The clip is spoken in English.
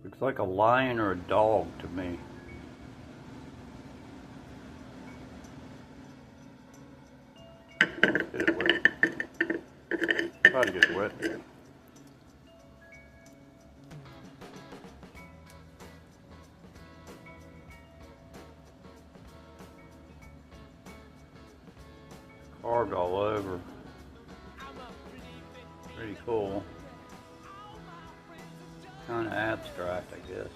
Looks like a lion or a dog to me. Get it wet. Try to get it wet there. Carved all over. Pretty cool. Kind of abstract, I guess.